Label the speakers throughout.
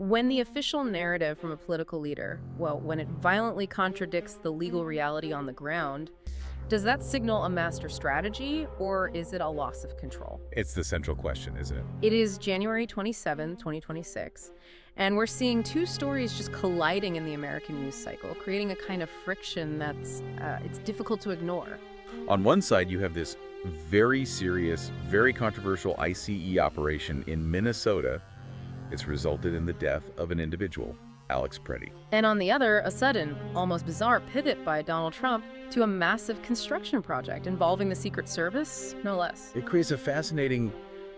Speaker 1: When the official narrative from a political leader, well, when it violently contradicts the legal reality on the ground, does that signal a master strategy or is it a loss of control?
Speaker 2: It's the central question, isn't it?
Speaker 1: It is January 27, 2026, and we're seeing two stories just colliding in the American news cycle, creating a kind of friction that's it's difficult to ignore.
Speaker 2: On one side, you have this very serious, very controversial ICE operation in Minnesota. It's resulted in the death of an individual, Alex Preddy.
Speaker 1: And on the other, a sudden, almost bizarre pivot by Donald Trump to a massive construction project involving the Secret Service, no less.
Speaker 2: It creates a fascinating,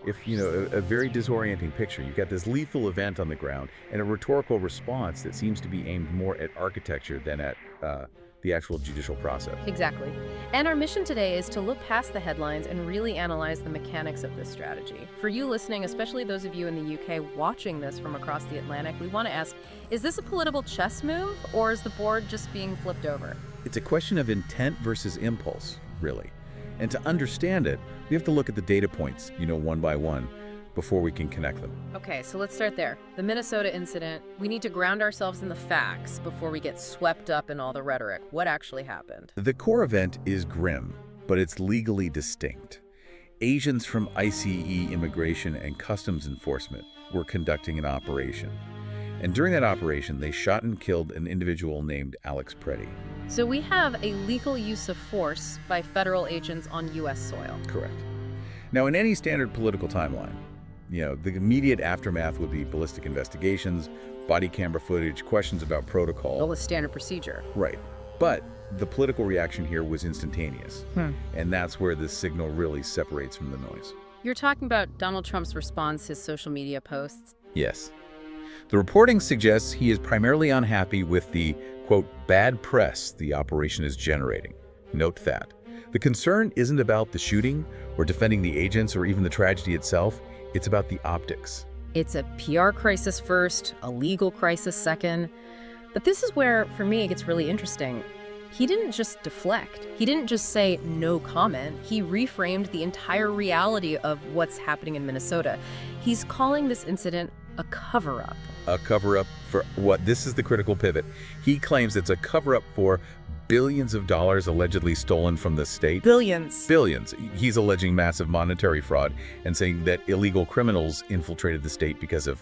Speaker 2: a very disorienting picture. You've got this lethal event on the ground and a rhetorical response that seems to be aimed more at architecture than at the actual judicial process.
Speaker 1: Exactly. And our mission today is to look past the headlines and really analyze the mechanics of this strategy. For you listening, especially those of you in the UK watching this from across the Atlantic, we want to ask, is this a political chess move or is the board just being flipped over?
Speaker 2: It's a question of intent versus impulse, really. And to understand it, we have to look at the data points, one by one, before we can connect them.
Speaker 1: Okay, so let's start there. The Minnesota incident, we need to ground ourselves in the facts before we get swept up in all the rhetoric. What actually happened?
Speaker 2: The core event is grim, but it's legally distinct. Agents from ICE Immigration and Customs Enforcement were conducting an operation. And during that operation, they shot and killed an individual named Alex Preddy.
Speaker 1: So we have a lethal use of force by federal agents on U.S. soil.
Speaker 2: Correct. Now, in any standard political timeline, the immediate aftermath would be ballistic investigations, body camera footage, questions about protocol.
Speaker 1: All the standard procedure.
Speaker 2: Right. But the political reaction here was instantaneous. And that's where this signal really separates from the noise.
Speaker 1: You're talking about Donald Trump's response, his social media posts?
Speaker 2: Yes. The reporting suggests he is primarily unhappy with the, quote, bad press the operation is generating. Note that. The concern isn't about the shooting or defending the agents or even the tragedy itself. It's about the optics.
Speaker 1: It's a PR crisis first, a legal crisis second. But this is where, for me, it gets really interesting. He didn't just deflect. He didn't just say no comment. He reframed the entire reality of what's happening in Minnesota. He's calling this incident a cover-up.
Speaker 2: A cover-up for what? This is the critical pivot. He claims it's a cover-up for billions of dollars allegedly stolen from the state.
Speaker 1: Billions.
Speaker 2: Billions. He's alleging massive monetary fraud and saying that illegal criminals infiltrated the state because of,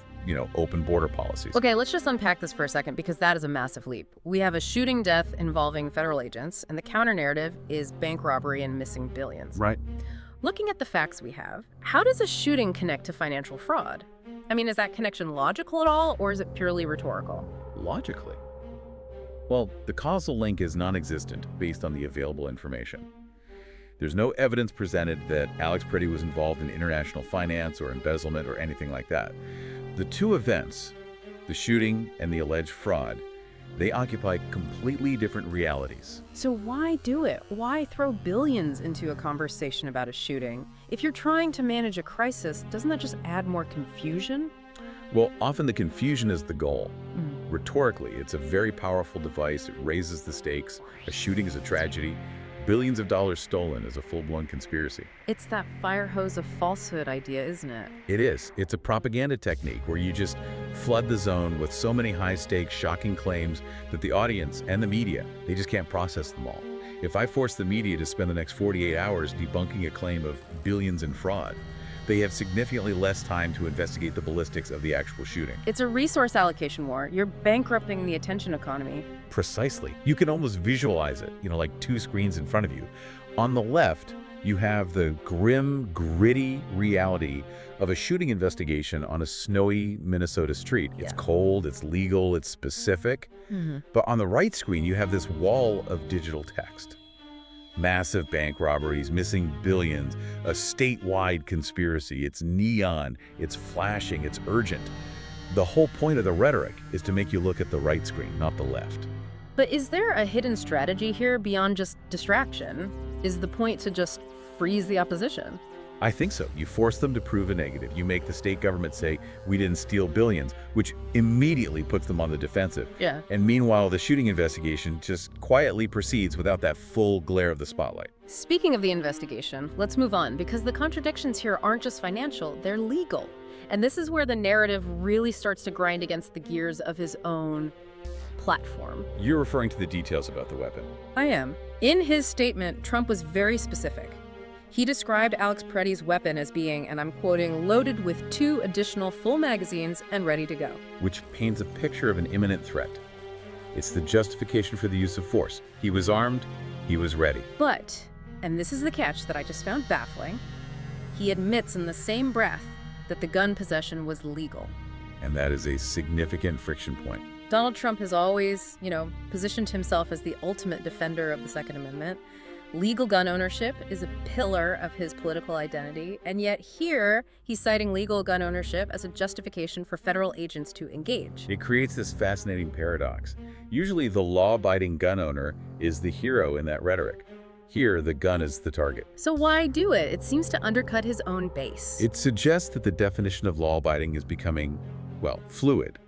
Speaker 2: open border policies.
Speaker 1: Okay, let's just unpack this for a second because that is a massive leap. We have a shooting death involving federal agents, and the counter-narrative is bank robbery and missing billions.
Speaker 2: Right.
Speaker 1: Looking at the facts we have, how does a shooting connect to financial fraud? I mean, is that connection logical at all, or is it purely rhetorical?
Speaker 2: Logically. Well, the causal link is non-existent based on the available information. There's no evidence presented that Alex Preddy was involved in international finance or embezzlement or anything like that. The two events, the shooting and the alleged fraud, they occupy completely different realities.
Speaker 1: So why do it? Why throw billions into a conversation about a shooting? If you're trying to manage a crisis, doesn't that just add more confusion?
Speaker 2: Well, often the confusion is the goal. Rhetorically, it's a very powerful device. It raises the stakes. A shooting is a tragedy. Billions of dollars stolen is a full-blown conspiracy.
Speaker 1: It's that fire hose of falsehood idea, isn't it?
Speaker 2: It is. It's a propaganda technique where you just flood the zone with so many high-stakes, shocking claims that the audience and the media, they just can't process them all. If I force the media to spend the next 48 hours debunking a claim of billions in fraud, they have significantly less time to investigate the ballistics of the actual shooting.
Speaker 1: It's a resource allocation war. You're bankrupting the attention economy.
Speaker 2: Precisely. You can almost visualize it, like two screens in front of you. On the left, you have the grim, gritty reality of a shooting investigation on a snowy Minnesota street. It's cold, it's legal, it's specific. But on the right screen, you have this wall of digital text. Massive bank robberies, missing billions, a statewide conspiracy. It's neon, it's flashing, it's urgent. The whole point of the rhetoric is to make you look at the right screen, not the left.
Speaker 1: But is there a hidden strategy here beyond just distraction? Is the point to just freeze the opposition?
Speaker 2: I think so. You force them to prove a negative. You make the state government say, we didn't steal billions, which immediately puts them on the defensive.
Speaker 1: Yeah.
Speaker 2: And meanwhile, the shooting investigation just quietly proceeds without that full glare of the spotlight.
Speaker 1: Speaking of the investigation, let's move on, because the contradictions here aren't just financial, they're legal. And this is where the narrative really starts to grind against the gears of his own platform.
Speaker 2: You're referring to the details about the weapon.
Speaker 1: I am. In his statement, Trump was very specific. He described Alex Preddy's weapon as being, and I'm quoting, loaded with 2 additional full magazines and ready to go.
Speaker 2: Which paints a picture of an imminent threat. It's the justification for the use of force. He was armed, he was ready.
Speaker 1: But, and this is the catch that I just found baffling, he admits in the same breath that the gun possession was legal.
Speaker 2: And that is a significant friction point.
Speaker 1: Donald Trump has always, positioned himself as the ultimate defender of the Second Amendment. Legal gun ownership is a pillar of his political identity, and yet here he's citing legal gun ownership as a justification for federal agents to engage.
Speaker 2: It creates this fascinating paradox. Usually the law-abiding gun owner is the hero in that rhetoric. Here, the gun is the target.
Speaker 1: So why do it? It seems to undercut his own base.
Speaker 2: It suggests that the definition of law-abiding is becoming, fluid.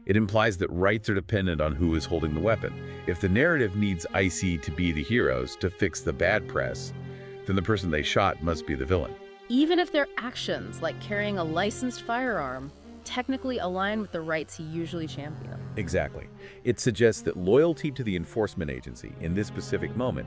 Speaker 2: It implies that rights are dependent on who is holding the weapon. If the narrative needs IC to be the heroes to fix the bad press, then the person they shot must be the villain.
Speaker 1: Even if their actions, like carrying a licensed firearm, technically align with the rights he usually champions.
Speaker 2: Exactly. It suggests that loyalty to the enforcement agency in this specific moment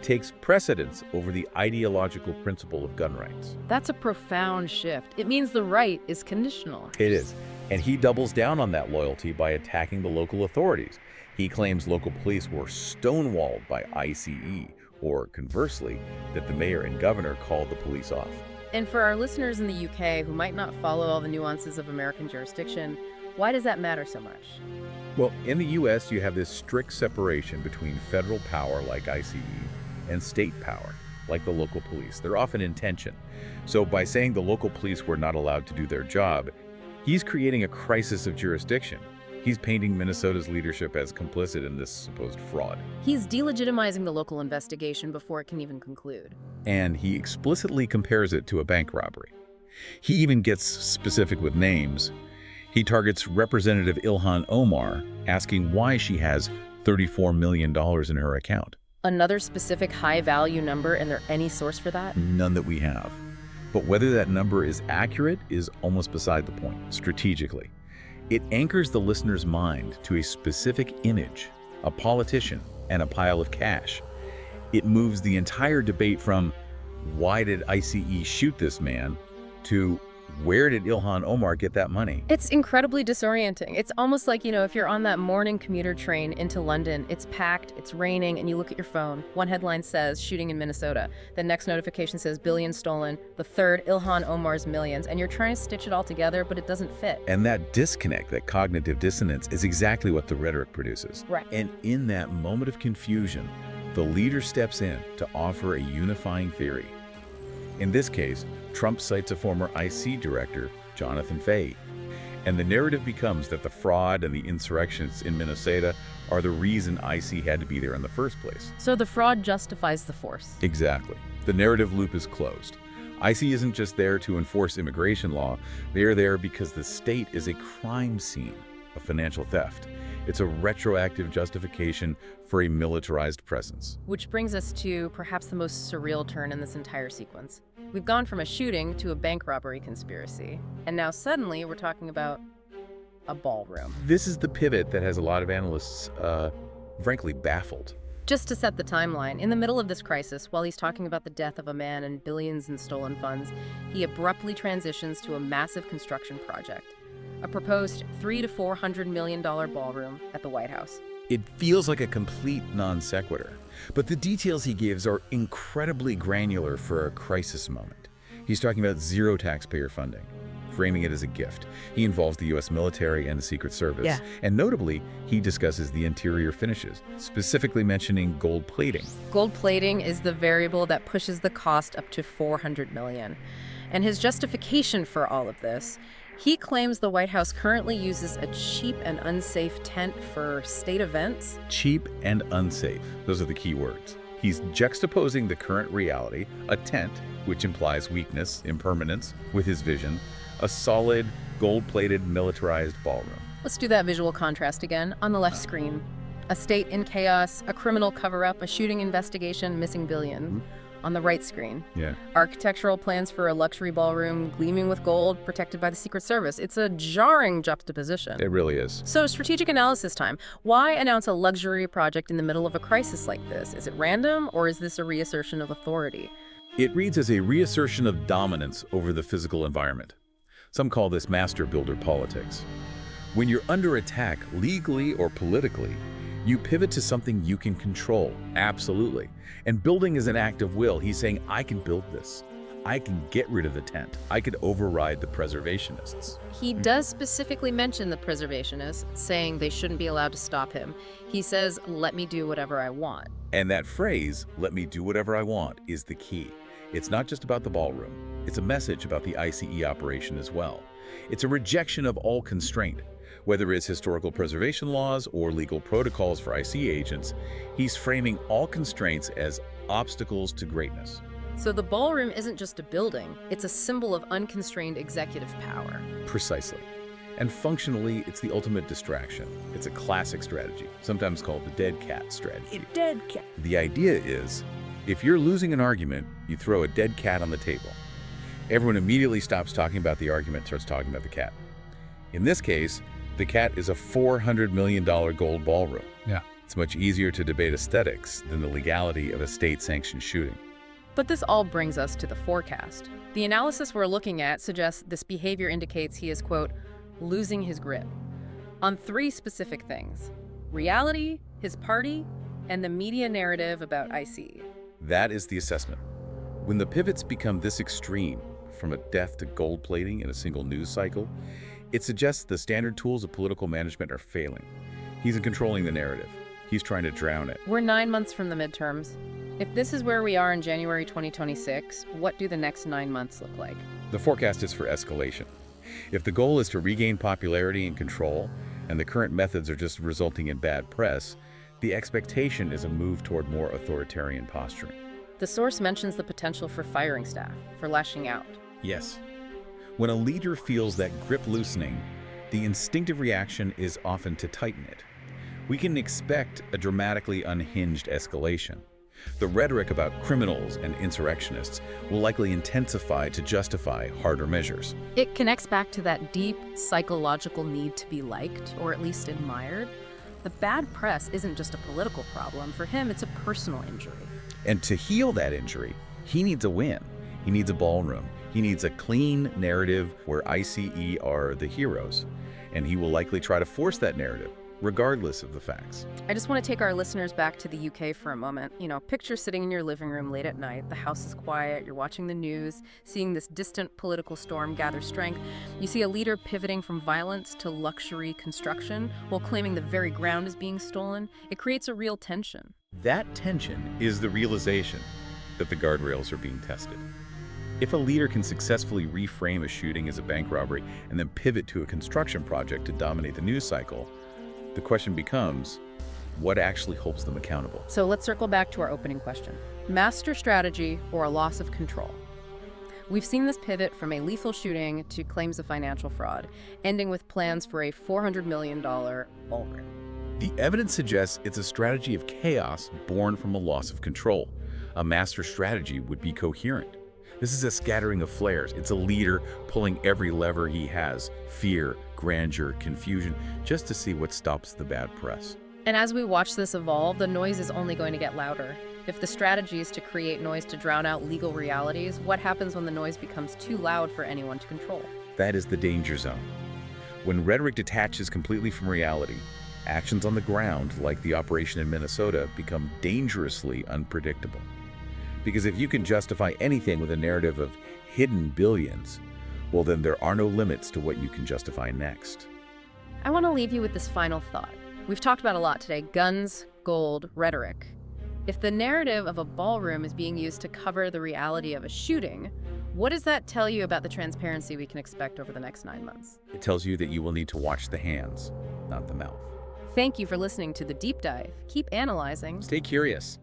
Speaker 2: takes precedence over the ideological principle of gun rights.
Speaker 1: That's a profound shift. It means the right is conditional.
Speaker 2: It is. And he doubles down on that loyalty by attacking the local authorities. He claims local police were stonewalled by ICE, or conversely, that the mayor and governor called the police off.
Speaker 1: And for our listeners in the UK who might not follow all the nuances of American jurisdiction, why does that matter so much?
Speaker 2: Well, in the US, you have this strict separation between federal power, like ICE, and state power, like the local police. They're often in tension. So by saying the local police were not allowed to do their job, he's creating a crisis of jurisdiction. He's painting Minnesota's leadership as complicit in this supposed fraud.
Speaker 1: He's delegitimizing the local investigation before it can even conclude.
Speaker 2: And he explicitly compares it to a bank robbery. He even gets specific with names. He targets Representative Ilhan Omar, asking why she has $34 million in her account.
Speaker 1: Another specific high-value number, and there any source for that?
Speaker 2: None that we have. But whether that number is accurate is almost beside the point, strategically. It anchors the listener's mind to a specific image, a politician, and a pile of cash. It moves the entire debate from, why did ICE shoot this man, to where did Ilhan Omar get that money?
Speaker 1: It's incredibly disorienting. It's almost like, if you're on that morning commuter train into London, it's packed, it's raining, and you look at your phone. One headline says, shooting in Minnesota. The next notification says, billions stolen. The third, Ilhan Omar's millions. And you're trying to stitch it all together, but it doesn't fit.
Speaker 2: And that disconnect, that cognitive dissonance, is exactly what the rhetoric produces.
Speaker 1: Right.
Speaker 2: And in that moment of confusion, the leader steps in to offer a unifying theory. In this case, Trump cites a former IC director, Jonathan Fahey. And the narrative becomes that the fraud and the insurrections in Minnesota are the reason IC had to be there in the first place.
Speaker 1: So the fraud justifies the force.
Speaker 2: Exactly. The narrative loop is closed. IC isn't just there to enforce immigration law. They are there because the state is a crime scene of financial theft. It's a retroactive justification for a militarized presence.
Speaker 1: Which brings us to perhaps the most surreal turn in this entire sequence. We've gone from a shooting to a bank robbery conspiracy, and now suddenly we're talking about a ballroom.
Speaker 2: This is the pivot that has a lot of analysts, frankly, baffled.
Speaker 1: Just to set the timeline, in the middle of this crisis, while he's talking about the death of a man and billions in stolen funds, he abruptly transitions to a massive construction project. A proposed $300 to $400 million ballroom at the White House.
Speaker 2: It feels like a complete non sequitur, but the details he gives are incredibly granular for a crisis moment. He's talking about zero taxpayer funding, framing it as a gift. He involves the U.S. military and the Secret Service.
Speaker 1: Yeah.
Speaker 2: And notably, he discusses the interior finishes, specifically mentioning gold plating.
Speaker 1: Gold plating is the variable that pushes the cost up to $400 million. And his justification for all of this, he claims the White House currently uses a cheap and unsafe tent for state events.
Speaker 2: Cheap and unsafe. Those are the key words. He's juxtaposing the current reality, a tent, which implies weakness, impermanence, with his vision, a solid, gold-plated, militarized ballroom.
Speaker 1: Let's do that visual contrast again. On the left screen, a state in chaos, a criminal cover-up, a shooting investigation, missing billion. on the right screen.
Speaker 2: Yeah.
Speaker 1: Architectural plans for a luxury ballroom gleaming with gold, protected by the Secret Service. It's a jarring juxtaposition.
Speaker 2: It really is.
Speaker 1: So, strategic analysis time. Why announce a luxury project in the middle of a crisis like this? Is it random, or is this a reassertion of authority?
Speaker 2: It reads as a reassertion of dominance over the physical environment. Some call this master builder politics. When you're under attack, legally or politically, you pivot to something you can control, absolutely. And building is an act of will. He's saying, I can build this. I can get rid of the tent. I could override the preservationists.
Speaker 1: He does specifically mention the preservationists, saying they shouldn't be allowed to stop him. He says, let me do whatever I want.
Speaker 2: And that phrase, let me do whatever I want, is the key. It's not just about the ballroom. It's a message about the ICE operation as well. It's a rejection of all constraint. Whether it's historical preservation laws or legal protocols for ICE agents, he's framing all constraints as obstacles to greatness.
Speaker 1: So the ballroom isn't just a building, it's a symbol of unconstrained executive power.
Speaker 2: Precisely. And functionally, it's the ultimate distraction. It's a classic strategy, sometimes called the dead cat strategy.
Speaker 1: A dead cat.
Speaker 2: The idea is, if you're losing an argument, you throw a dead cat on the table. Everyone immediately stops talking about the argument, starts talking about the cat. In this case, the cat is a $400 million gold ballroom.
Speaker 3: Yeah.
Speaker 2: It's much easier to debate aesthetics than the legality of a state-sanctioned shooting.
Speaker 1: But this all brings us to the forecast. The analysis we're looking at suggests this behavior indicates he is, quote, losing his grip on three specific things: reality, his party, and the media narrative about ICE.
Speaker 2: That is the assessment. When the pivots become this extreme, from a death to gold plating in a single news cycle, it suggests the standard tools of political management are failing. He's in controlling the narrative. He's trying to drown it.
Speaker 1: We're 9 months from the midterms. If this is where we are in January 2026, what do the next 9 months look like?
Speaker 2: The forecast is for escalation. If the goal is to regain popularity and control, and the current methods are just resulting in bad press, the expectation is a move toward more authoritarian posturing.
Speaker 1: The source mentions the potential for firing staff, for lashing out.
Speaker 2: Yes. When a leader feels that grip loosening, the instinctive reaction is often to tighten it. We can expect a dramatically unhinged escalation. The rhetoric about criminals and insurrectionists will likely intensify to justify harder measures.
Speaker 1: It connects back to that deep psychological need to be liked, or at least admired. The bad press isn't just a political problem. For him, it's a personal injury.
Speaker 2: And to heal that injury, he needs a win. He needs a ballroom. He needs a clean narrative where ICE are the heroes. And he will likely try to force that narrative, regardless of the facts.
Speaker 1: I just want to take our listeners back to the UK for a moment. You know, picture sitting in your living room late at night. The house is quiet. You're watching the news, seeing this distant political storm gather strength. You see a leader pivoting from violence to luxury construction while claiming the very ground is being stolen. It creates a real tension.
Speaker 2: That tension is the realization that the guardrails are being tested. If a leader can successfully reframe a shooting as a bank robbery and then pivot to a construction project to dominate the news cycle, the question becomes, what actually holds them accountable?
Speaker 1: So let's circle back to our opening question. Master strategy or a loss of control? We've seen this pivot from a lethal shooting to claims of financial fraud, ending with plans for a $400 million ballroom.
Speaker 2: The evidence suggests it's a strategy of chaos born from a loss of control. A master strategy would be coherent. This is a scattering of flares. It's a leader pulling every lever he has, fear, grandeur, confusion, just to see what stops the bad press.
Speaker 1: And as we watch this evolve, the noise is only going to get louder. If the strategy is to create noise to drown out legal realities, what happens when the noise becomes too loud for anyone to control?
Speaker 2: That is the danger zone. When rhetoric detaches completely from reality, actions on the ground, like the operation in Minnesota, become dangerously unpredictable. Because if you can justify anything with a narrative of hidden billions, well, then there are no limits to what you can justify next.
Speaker 1: I want to leave you with this final thought. We've talked about a lot today: guns, gold, rhetoric. If the narrative of a ballroom is being used to cover the reality of a shooting, what does that tell you about the transparency we can expect over the next 9 months?
Speaker 2: It tells you that you will need to watch the hands, not the mouth.
Speaker 1: Thank you for listening to The Deep Dive. Keep analyzing.
Speaker 2: Stay curious.